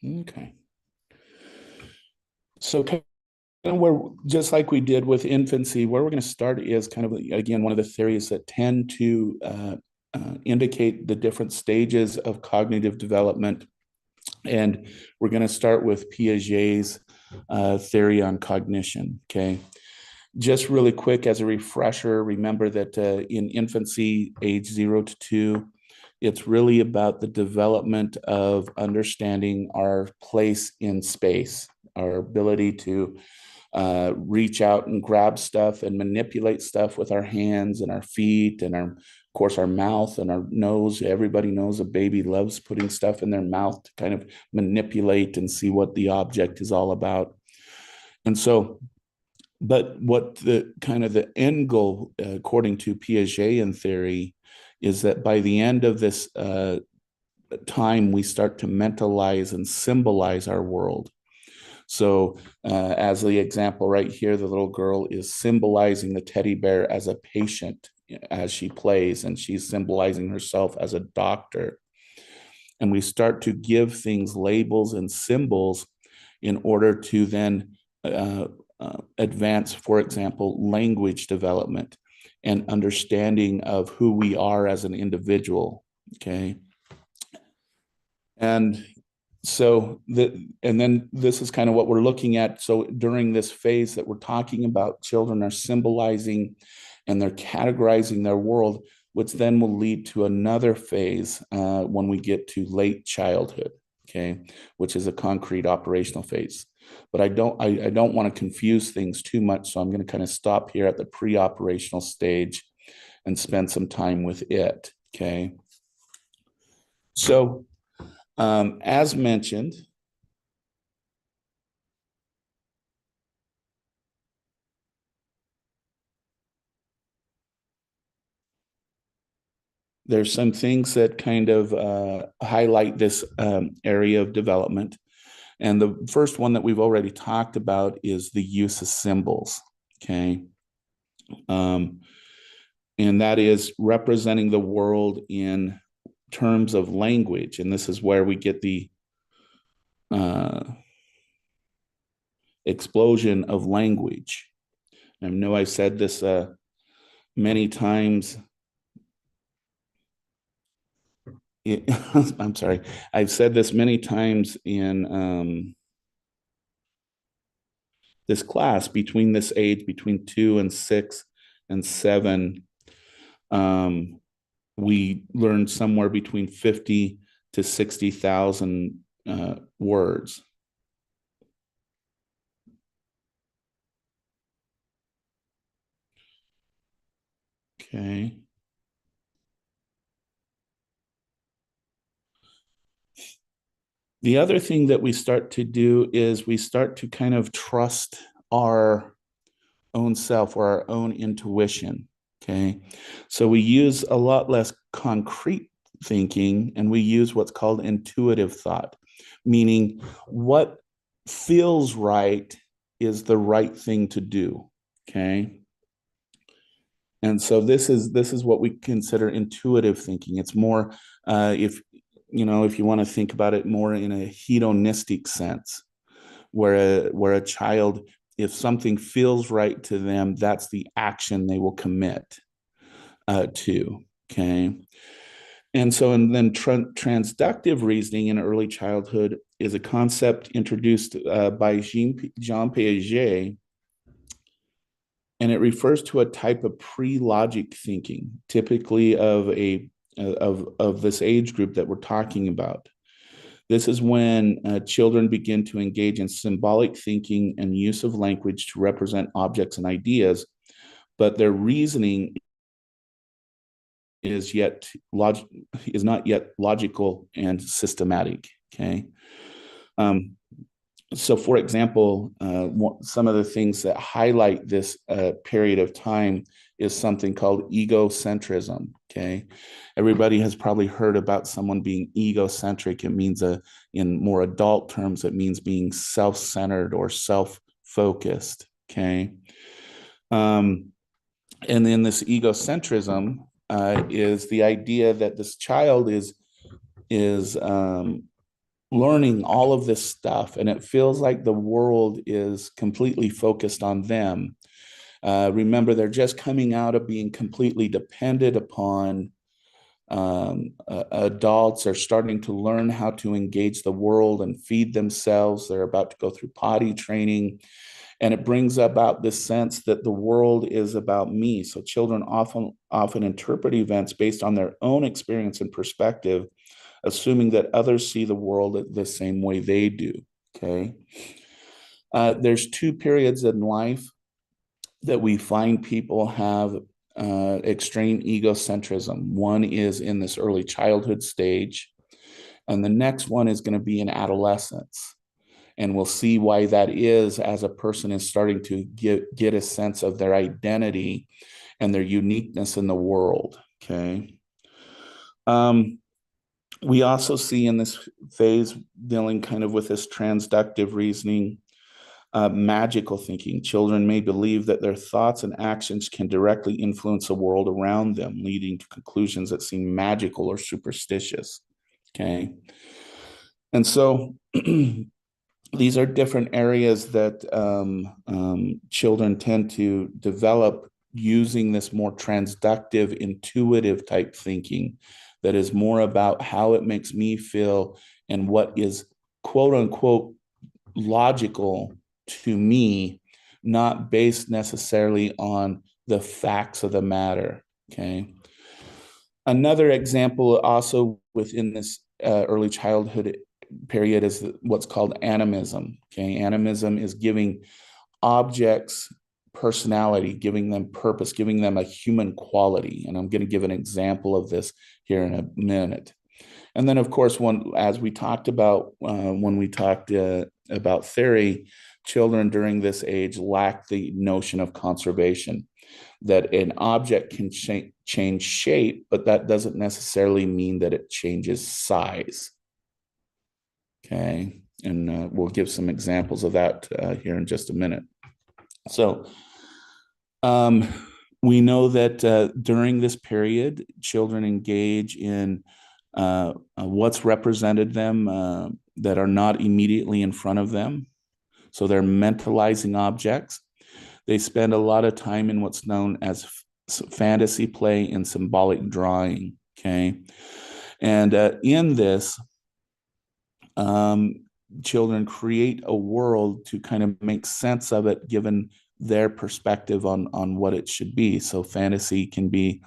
Okay. So kind of where, just like we did with infancy, where we're going to start is kind of, again, one of the theories that tend to indicate the different stages of cognitive development. And we're going to start with Piaget's theory on cognition. Okay. Just really quick as a refresher, remember that in infancy, age 0 to 2, it's really about the development of understanding our place in space, our ability to reach out and grab stuff and manipulate stuff with our hands and our feet and of course, our mouth and our nose. Everybody knows a baby loves putting stuff in their mouth to kind of manipulate and see what the object is all about. And so, but what the kind of the end goal, according to Piagetian theory, is that by the end of this time, we start to mentalize and symbolize our world. So, as the example right here, the little girl is symbolizing the teddy bear as a patient as she plays, and she's symbolizing herself as a doctor. And we start to give things labels and symbols in order to then advance, for example, language development and understanding of who we are as an individual. Okay. And and then this is kind of what we're looking at. So during this phase that we're talking about, children are symbolizing and they're categorizing their world, which then will lead to another phase when we get to late childhood, okay, which is a concrete operational phase. But I don't want to confuse things too much, so I'm going to kind of stop here at the pre-operational stage and spend some time with it, okay? So as mentioned, there's some things that kind of highlight this area of development. And the first one that we've already talked about is the use of symbols, okay? Um, and that is representing the world in terms of language. And this is where we get the uh, explosion of language. I know I've said this many times. I'm sorry. I've said this many times in this class between this age, between 2 and 6 and 7. Um, we learned somewhere between 50 to 60,000 words. Okay. The other thing that we start to do is we start to kind of trust our own self or our own intuition. Okay. So we use a lot less concrete thinking and we use what's called intuitive thought, meaning what feels right is the right thing to do. Okay. And so this is what we consider intuitive thinking. It's more if if you want to think about it more in a hedonistic sense, where a child, if something feels right to them, that's the action they will commit to. Okay. And so, and then transductive reasoning in early childhood is a concept introduced by Jean Piaget, and it refers to a type of pre-logic thinking, typically of this age group that we're talking about. This is when children begin to engage in symbolic thinking and use of language to represent objects and ideas, but their reasoning is is not yet logical and systematic. Okay. Um, so, for example, some of the things that highlight this period of time is something called egocentrism. Okay. Everybody has probably heard about someone being egocentric. It means, in more adult terms, it means being self centered or self focused. Okay. Um, and then this egocentrism is the idea that this child is learning all of this stuff, and it feels like the world is completely focused on them. Remember, they're just coming out of being completely dependent upon adults. Are starting to learn how to engage the world and feed themselves. They're about to go through potty training. And it brings about this sense that the world is about me. So children often interpret events based on their own experience and perspective, assuming that others see the world the same way they do. Okay. There's two periods in life that we find people have extreme egocentrism. One is in this early childhood stage, and the next one is going to be in adolescence. And we'll see why that is as a person is starting to get a sense of their identity and their uniqueness in the world. Okay. We also see in this phase dealing kind of with this transductive reasoning, magical thinking. Children may believe that their thoughts and actions can directly influence the world around them, leading to conclusions that seem magical or superstitious. Okay. And so these are different areas that children tend to develop using this more transductive, intuitive type thinking that is more about how it makes me feel and what is quote unquote logical to me, not based necessarily on the facts of the matter. Okay. Another example also within this early childhood period is what's called animism. Okay. Animism is giving objects personality, giving them purpose, giving them a human quality. And I'm going to give an example of this here in a minute. And then, of course, as we talked about when we talked about theory, children during this age lack the notion of conservation, that an object can change shape, but that doesn't necessarily mean that it changes size. Okay. And we'll give some examples of that here in just a minute. So we know that during this period, children engage in what's represented them that are not immediately in front of them. So they're mentalizing objects. They spend a lot of time in what's known as fantasy play and symbolic drawing. Okay. And in this, children create a world to kind of make sense of it given their perspective on what it should be. So fantasy can be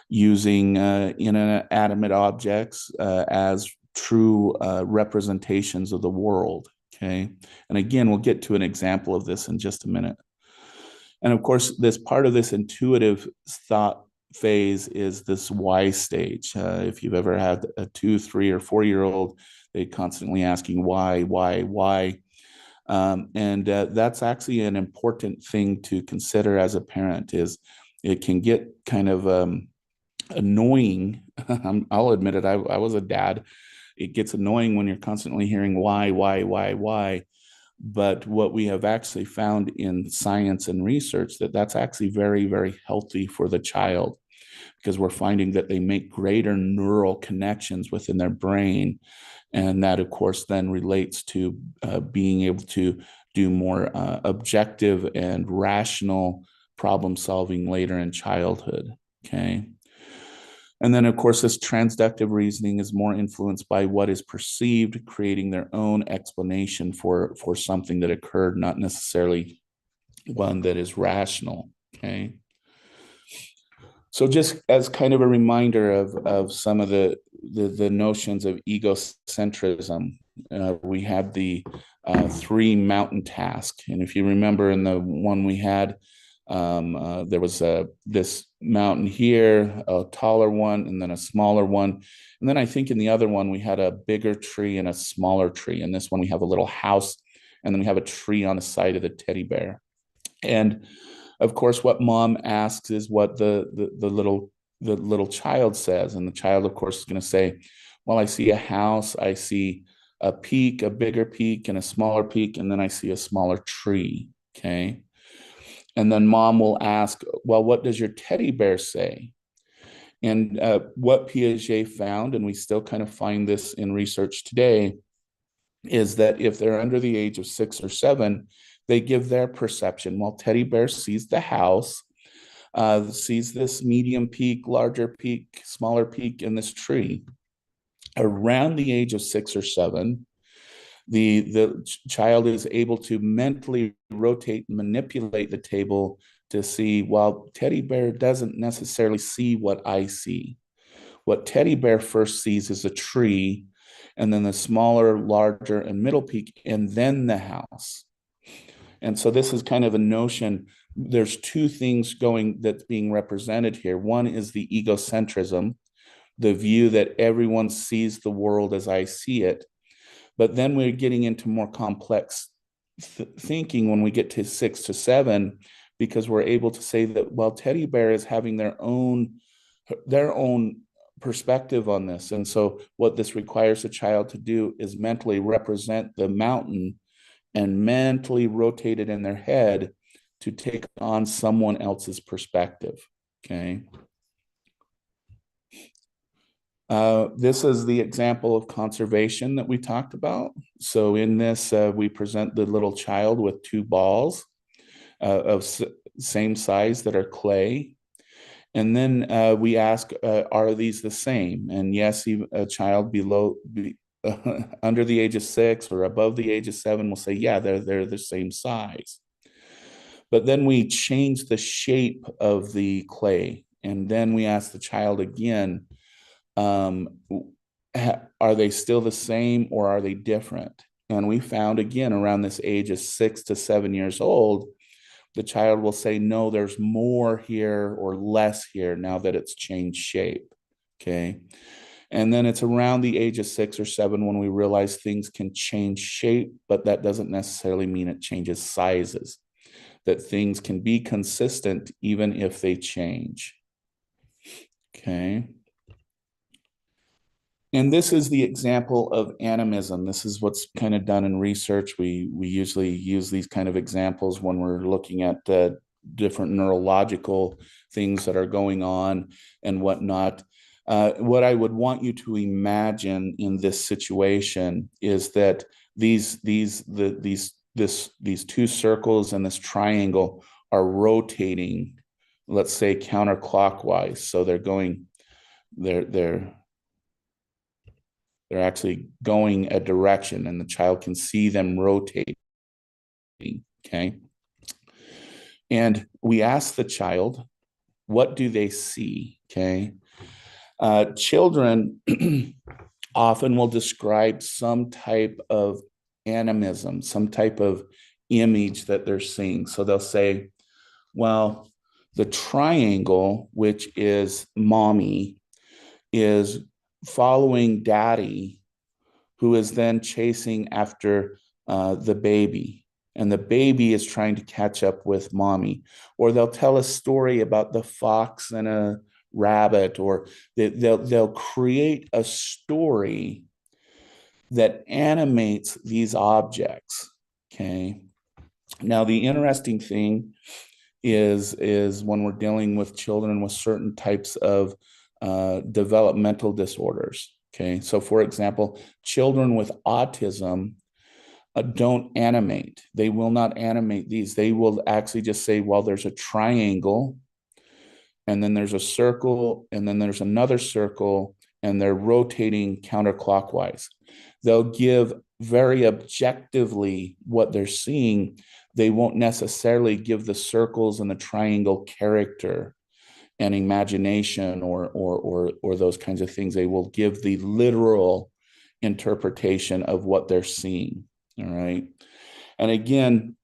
using inanimate objects as true representations of the world. Okay. And again, we'll get to an example of this in just a minute. And of course, this part of this intuitive thought phase is this why stage. If you've ever had a 2, 3, or 4-year-old, they constantly asking why. And that's actually an important thing to consider as a parent. Is it can get kind of annoying. I'll admit it. I was a dad. It gets annoying when you're constantly hearing why. But what we have actually found in science and research that's actually very, very healthy for the child, because we're finding that they make greater neural connections within their brain. And that, of course, then relates to being able to do more objective and rational problem solving later in childhood. Okay. And then, of course, this transductive reasoning is more influenced by what is perceived, creating their own explanation for something that occurred, not necessarily one that is rational. Okay. So just as kind of a reminder of some of the notions of egocentrism, we had the 3 mountain task. And if you remember in the one we had, there was this mountain here, a taller one, and then a smaller one. And then I think in the other one, we had a bigger tree and a smaller tree. And this one, we have a little house, and then we have a tree on the side of the teddy bear. And of course, what mom asks is what the little child says. And the child, of course, is going to say, well, I see a house, I see a peak, a bigger peak, and a smaller peak, and then I see a smaller tree. Okay. And then mom will ask, well, what does your teddy bear say? And what Piaget found, and we still kind of find this in research today, is that if they're under the age of 6 or 7, they give their perception. While teddy bear sees the house, sees this medium peak, larger peak, smaller peak in this tree. Around the age of 6 or 7, the child is able to mentally rotate, manipulate the table to see, while teddy bear doesn't necessarily see what I see. What teddy bear first sees is a tree, and then the smaller, larger, and middle peak, and then the house. And so this is kind of a notion. There's two things going that's being represented here. One is the egocentrism, the view that everyone sees the world as I see it. But then we're getting into more complex thinking when we get to 6 to 7, because we're able to say that, well, teddy bear is having their own perspective on this. And so what this requires a child to do is mentally represent the mountain and mentally rotate it in their head to take on someone else's perspective. Okay. This is the example of conservation that we talked about. So in this, we present the little child with two balls of same size that are clay. And then we ask, are these the same? And yes, a child under the age of 6 or above the age of 7 will say, yeah, they're the same size. But then we change the shape of the clay. And then we ask the child again, are they still the same or are they different? And we found again around this age of 6 to 7 years old, the child will say, no, there's more here or less here now that it's changed shape. Okay. And then it's around the age of 6 or 7 when we realize things can change shape, but that doesn't necessarily mean it changes sizes, that things can be consistent even if they change. Okay. And this is the example of animism. This is what's kind of done in research. We usually use these kind of examples when we're looking at different neurological things that are going on and whatnot. What I would want you to imagine in this situation is that these two circles and this triangle are rotating, let's say counterclockwise. So they're actually going a direction and the child can see them rotating. Okay. And we ask the child, what do they see? Okay. Children often will describe some type of animism, some type of image that they're seeing. So they'll say, well, the triangle, which is mommy, is following daddy, who is then chasing after the baby. And the baby is trying to catch up with mommy. Or they'll tell a story about the fox and a rabbit, or they'll create a story that animates these objects. Okay. Now, the interesting thing is when we're dealing with children with certain types of developmental disorders. Okay. So for example, children with autism don't animate. They will not animate these. They will actually just say, well, there's a triangle, and then there's a circle, and then there's another circle, and they're rotating counterclockwise. They'll give very objectively what they're seeing. They won't necessarily give the circles and the triangle character and imagination or those kinds of things. They will give the literal interpretation of what they're seeing. All right. And again,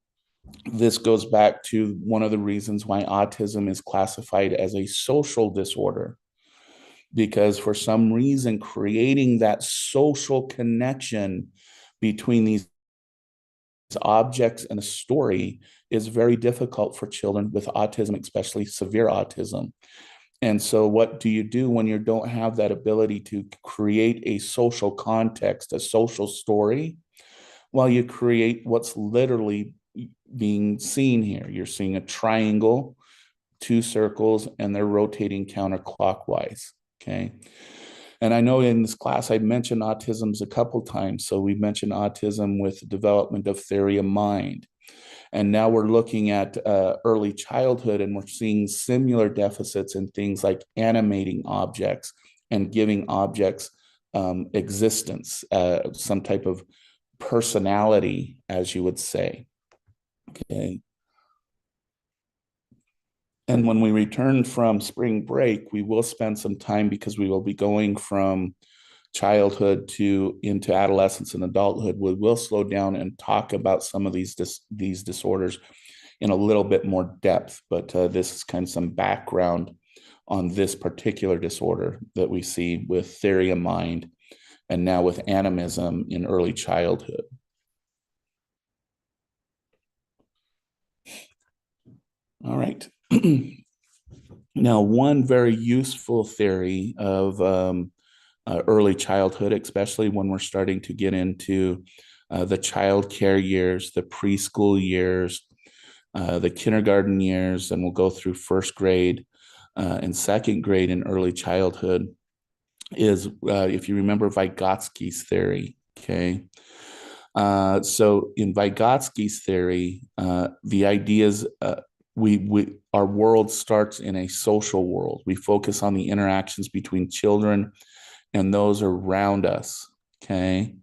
this goes back to one of the reasons why autism is classified as a social disorder, because for some reason, creating that social connection between these objects and a story is very difficult for children with autism, especially severe autism. And so what do you do when you don't have that ability to create a social context, a social story? Well, you create what's literally being seen here. You're seeing a triangle, two circles, and they're rotating counterclockwise. Okay. And I know in this class I mentioned autisms a couple times. So we mentioned autism with development of theory of mind. And now we're looking at early childhood, and we're seeing similar deficits in things like animating objects and giving objects existence, some type of personality, as you would say. Okay. And when we return from spring break, we will spend some time, because we will be going from childhood to into adolescence and adulthood. We will slow down and talk about some of these disorders in a little bit more depth, but this is kind of some background on this particular disorder that we see with theory of mind and now with animism in early childhood. All right. Now, one very useful theory of early childhood, especially when we're starting to get into the child care years, the preschool years, the kindergarten years, and we'll go through first grade and second grade in early childhood, is if you remember Vygotsky's theory, okay? So in Vygotsky's theory, the ideas our world starts in a social world. We focus on the interactions between children and those around us, okay?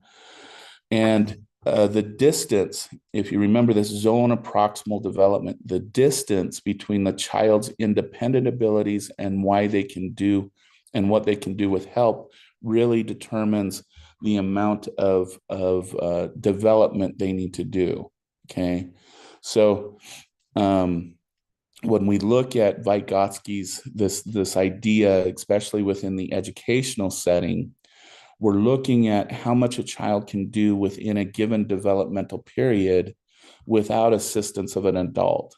And the distance, if you remember this zone of proximal development, the distance between the child's independent abilities and why they can do and what they can do with help really determines the amount of development they need to do, okay? So when we look at Vygotsky's this idea, especially within the educational setting, we're looking at how much a child can do within a given developmental period without assistance of an adult.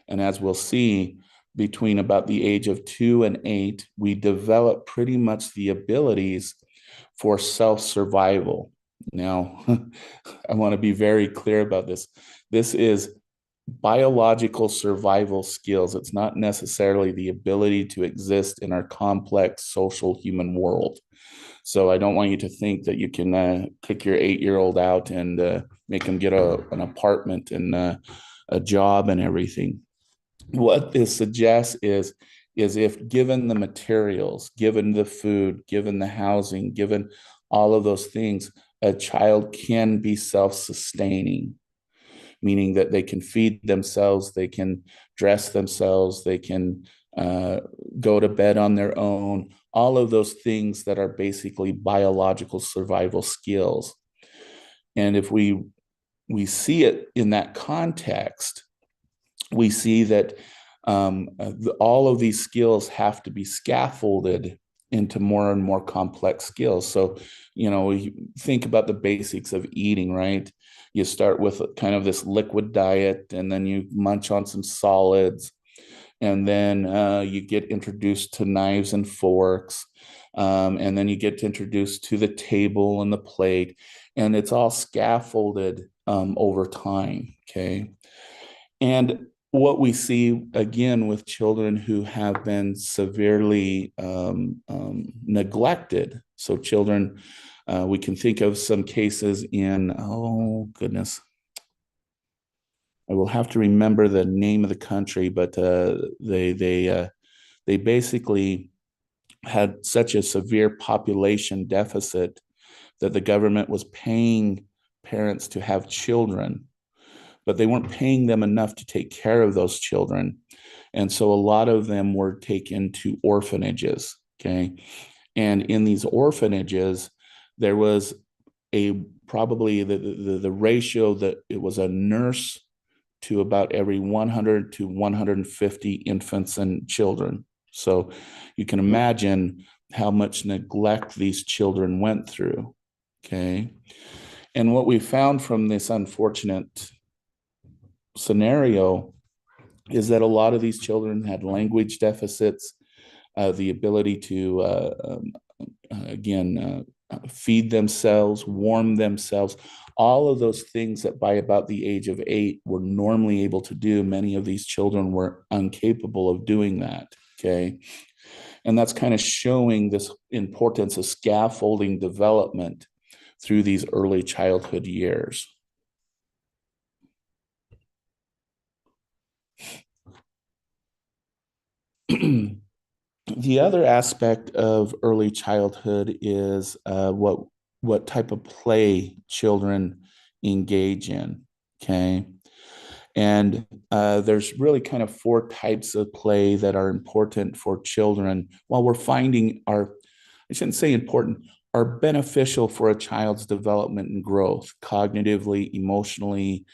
And as we'll see, between about the age of 2 and 8, we develop pretty much the abilities for self-survival. Now, I want to be very clear about this. This is biological survival skills. It's not necessarily the ability to exist in our complex social human world. So I don't want you to think that you can kick your 8-year-old out and make him get an apartment and a job and everything. What this suggests is if given the materials, given the food, given the housing, given all of those things, a child can be self-sustaining, meaning that they can feed themselves, they can dress themselves, they can go to bed on their own, all of those things that are basically biological survival skills. And if we see it in that context, we see that all of these skills have to be scaffolded into more and more complex skills. So, you think about the basics of eating, right? You start with kind of this liquid diet, and then you munch on some solids, and then you get introduced to knives and forks, and then you get introduced to the table and the plate, and it's all scaffolded over time, okay? And what we see again with children who have been severely neglected. So children, we can think of some cases in, oh goodness, I will have to remember the name of the country, but they basically had such a severe population deficit that the government was paying parents to have children, but they weren't paying them enough to take care of those children. And so a lot of them were taken to orphanages, okay? And in these orphanages, there was probably the ratio that it was a nurse to about every 100 to 150 infants and children. So you can imagine how much neglect these children went through, okay? And what we found from this unfortunate scenario is that a lot of these children had language deficits, the ability to, again, feed themselves, warm themselves, all of those things that by about the age of 8 were normally able to do. Many of these children were incapable of doing that, okay? And that's kind of showing this importance of scaffolding development through these early childhood years. The other aspect of early childhood is what type of play children engage in. Okay, and there's really kind of four types of play that are important for children. While we're finding I shouldn't say important, are beneficial for a child's development and growth, cognitively, emotionally,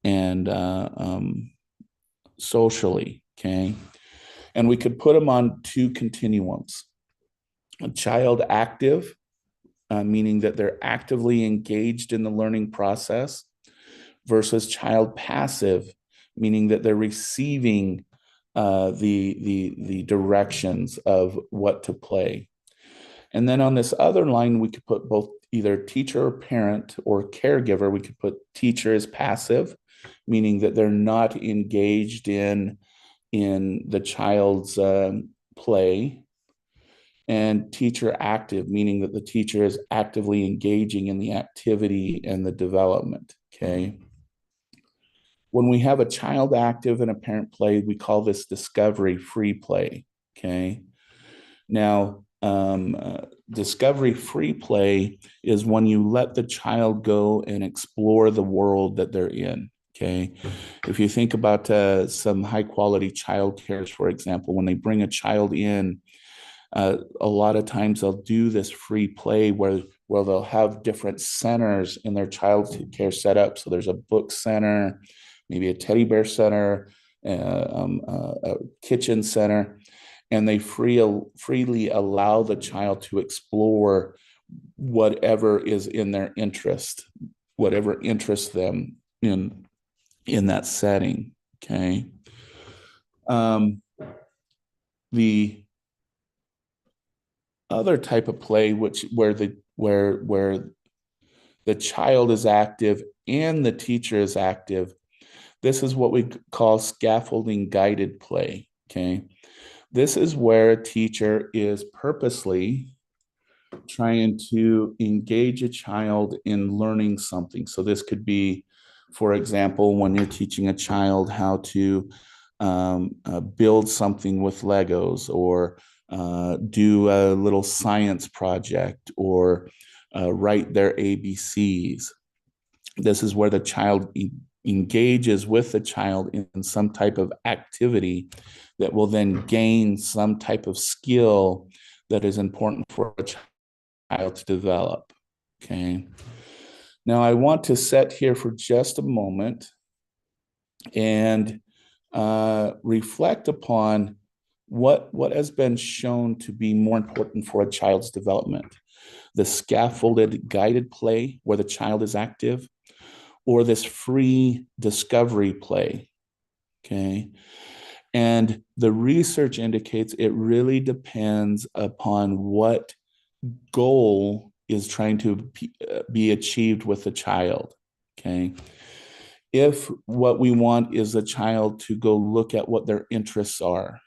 and socially. Okay, and we could put them on two continuums: a child active, meaning that they're actively engaged in the learning process, versus child passive, meaning that they're receiving the directions of what to play. And then on this other line, we could put both either teacher or parent or caregiver. We could put teacher as passive, meaning that they're not engaged in the child's play, and teacher active, meaning that the teacher is actively engaging in the activity and the development. Okay. When we have a child active and a parent play, we call this discovery free play. Okay. Now, discovery free play is when you let the child go and explore the world that they're in. Okay. If you think about some high quality child cares, for example, when they bring a child in, a lot of times they'll do this free play where they'll have different centers in their child care setup. So there's a book center, maybe a teddy bear center, a kitchen center, and they freely allow the child to explore whatever is in their interest, whatever interests them in that setting. Okay. The other type of play, where the child is active and the teacher is active, this is what we call scaffolding guided play. Okay. This is where a teacher is purposely trying to engage a child in learning something. So this could be, for example, when you're teaching a child how to build something with Legos, or do a little science project, or write their ABCs. This is where the child engages with the child in some type of activity that will then gain some type of skill that is important for a child to develop. Okay. Now I want to set here for just a moment and reflect upon what has been shown to be more important for a child's development: the scaffolded guided play where the child is active, or this free discovery play. Okay. And the research indicates it really depends upon what goal is trying to be achieved with the child. Okay. If what we want is a child to go look at what their interests are,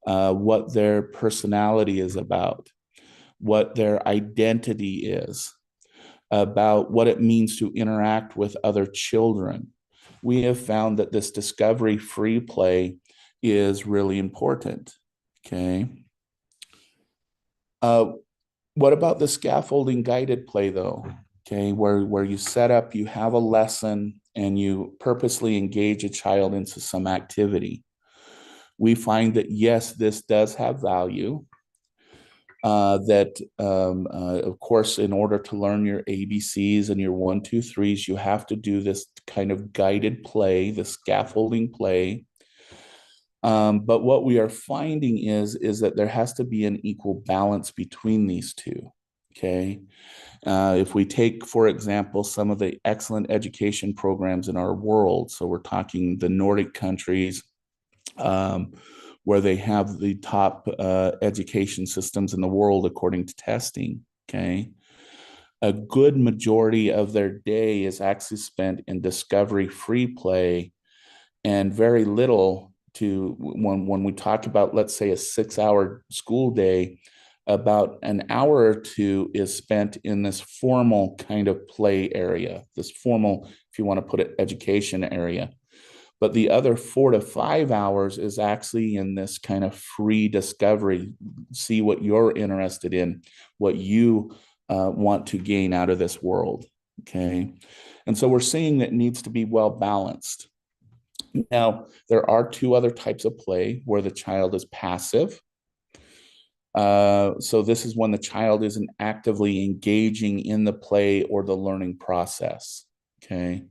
what their personality is about, what their identity is, about what it means to interact with other children, we have found that this discovery free play is really important. Okay. What about the scaffolding guided play, though? Okay, where you set up, you have a lesson, and you purposely engage a child into some activity. We find that yes, this does have value. Of course, in order to learn your ABCs and your 1, 2, 3s, you have to do this kind of guided play, the scaffolding play. But what we are finding is that there has to be an equal balance between these two. Okay. If we take, for example, some of the excellent education programs in our world, so we're talking the Nordic countries, where they have the top education systems in the world according to testing. Okay. A good majority of their day is actually spent in discovery free play, and very little when we talk about, let's say, a 6-hour school day, about an hour or two is spent in this formal kind of play area, this formal, if you want to put it, education area. But the other 4 to 5 hours is actually in this kind of free discovery, see what you're interested in, what you want to gain out of this world. Okay. And so we're seeing that it needs to be well balanced. Now, there are two other types of play where the child is passive. So this is when the child isn't actively engaging in the play or the learning process. Okay.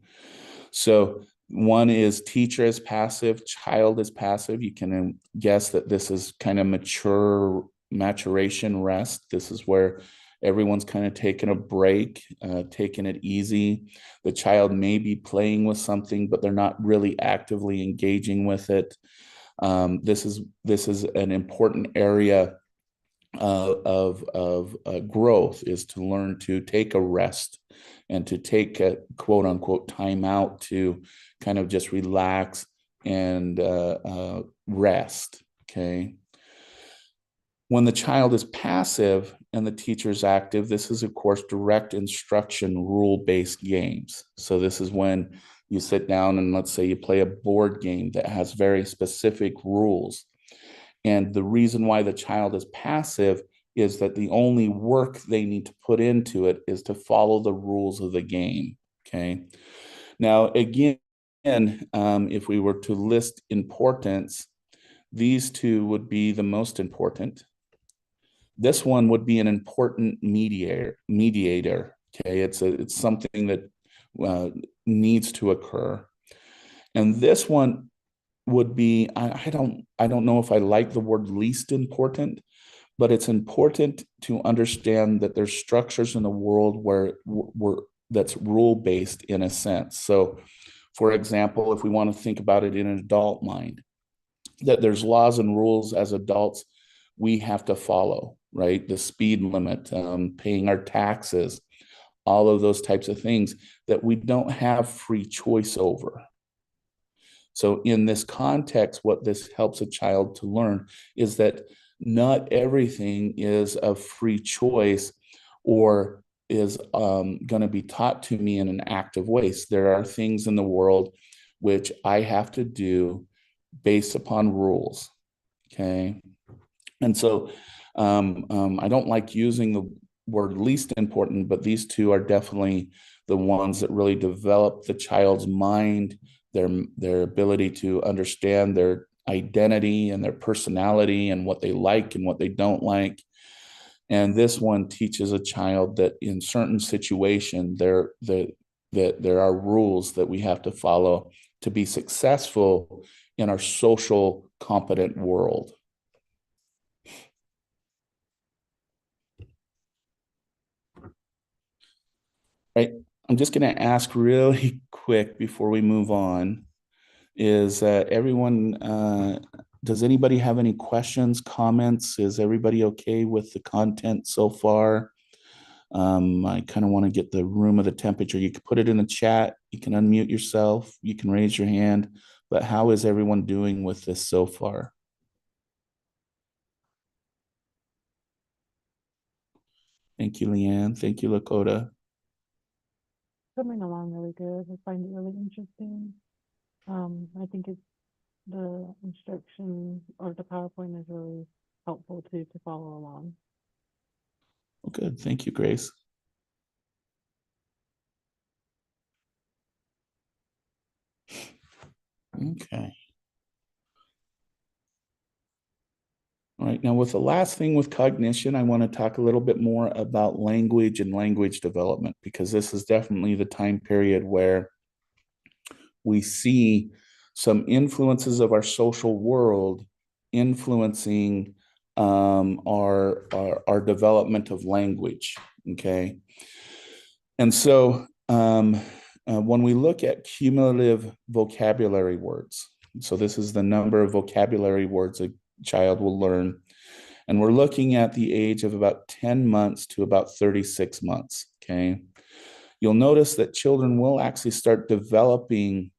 So one is teacher is passive, child is passive. You can guess that this is kind of maturation rest. This is where everyone's kind of taking a break, taking it easy. The child may be playing with something, but they're not really actively engaging with it. This is an important area of growth, is to learn to take a rest and to take a quote unquote time out to kind of just relax and rest. Okay. When the child is passive and the teacher is active, this is, of course, direct instruction, rule-based games. So this is when you sit down and, let's say, you play a board game that has very specific rules. And the reason why the child is passive is that the only work they need to put into it is to follow the rules of the game. Okay. Now, again, if we were to list importance, these two would be the most important. This one would be an important mediator. Okay. It's something that needs to occur. And this one would be, I don't know if I like the word least important, but it's important to understand that there's structures in the world where that's rule-based in a sense. So, for example, if we want to think about it in an adult mind, that there's laws and rules as adults we have to follow, right? The speed limit, paying our taxes, all of those types of things that we don't have free choice over. So in this context, what this helps a child to learn is that not everything is a free choice or is going to be taught to me in an active way. So there are things in the world which I have to do based upon rules. Okay. And so I don't like using the word least important, but these two are definitely the ones that really develop the child's mind, their ability to understand their identity and their personality and what they like and what they don't like. And this one teaches a child that in certain situations that there are rules that we have to follow to be successful in our social competent world. Right. I'm just going to ask really quick before we move on, is does anybody have any questions, comments? Is everybody okay with the content so far? I kind of want to get the room of the temperature. You can put it in the chat. You can unmute yourself. You can raise your hand. But how is everyone doing with this so far? Thank you, Leanne. Thank you, Lakota. Coming along really good. I find it really interesting. I think the instruction or the PowerPoint is really helpful to follow along. Oh, good. Thank you, Grace. Okay. All right, now with the last thing with cognition, I want to talk a little bit more about language and language development, because this is definitely the time period where we see some influences of our social world influencing our development of language. Okay. And so when we look at cumulative vocabulary words, so this is the number of vocabulary words a child will learn. And we're looking at the age of about 10 months to about 36 months. Okay. You'll notice that children will actually start developing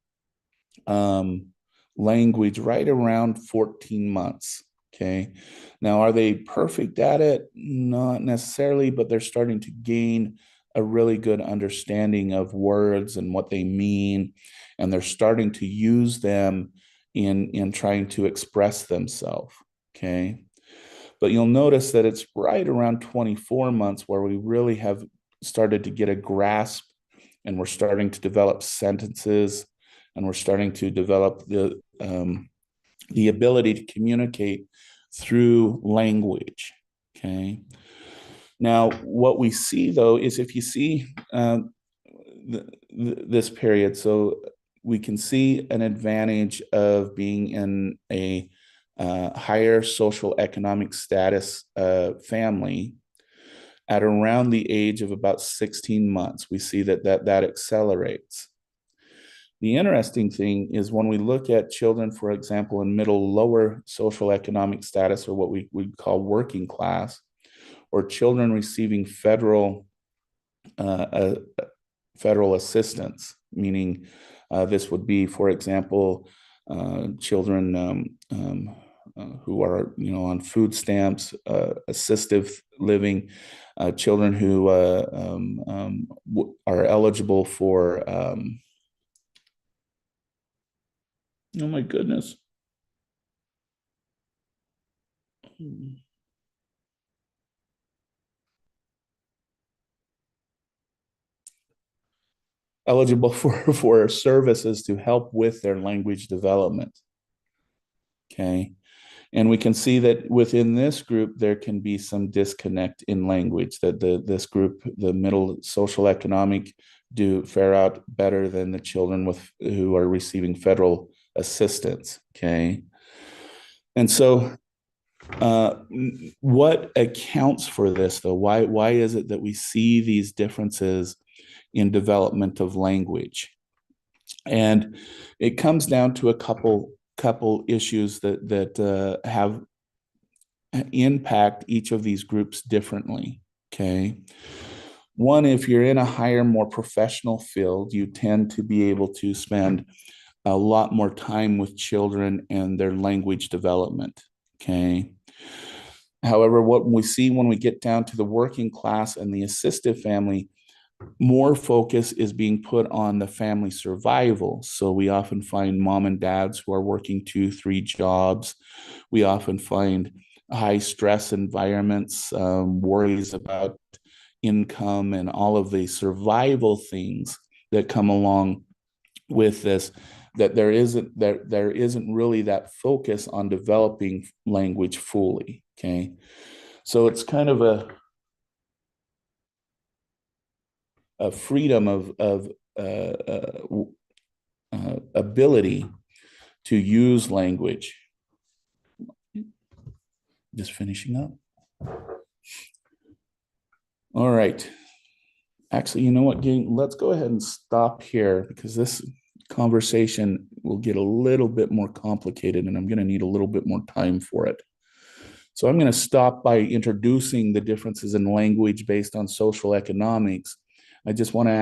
language right around 14 months. Okay. Now, are they perfect at it? Not necessarily, but they're starting to gain a really good understanding of words and what they mean. And they're starting to use them in trying to express themselves. Okay. But you'll notice that it's right around 24 months where we really have started to get a grasp and we're starting to develop sentences and we're starting to develop the ability to communicate through language. Okay. Now, what we see though is if you see this period, so we can see an advantage of being in a higher social economic status family at around the age of about 16 months. We see that accelerates. The interesting thing is when we look at children, for example, in middle lower social economic status, or what we would call working class, or children receiving uh, federal assistance, meaning this would be, for example, children who are on food stamps, assistive living, children who are eligible for oh my goodness. Eligible for services to help with their language development. Okay. And we can see that within this group, there can be some disconnect in language, that this group, the middle social economic, do fare out better than the children who are receiving federal assistance. Okay. And so what accounts for this though? Why is it that we see these differences in development of language? And it comes down to a couple issues that have impact each of these groups differently. Okay. One, if you're in a higher, more professional field, you tend to be able to spend a lot more time with children and their language development. Okay. However, what we see when we get down to the working class and the assistive family, more focus is being put on the family survival. So we often find mom and dads who are working 2, 3 jobs. We often find high stress environments, worries about income, and all of the survival things that come along with this. That there isn't really that focus on developing language fully. Okay, so it's kind of a freedom of ability to use language. Just finishing up. All right. Actually, you know what, gang? Let's go ahead and stop here because this conversation will get a little bit more complicated and I'm going to need a little bit more time for it. So I'm going to stop by introducing the differences in language based on social economics. I just want to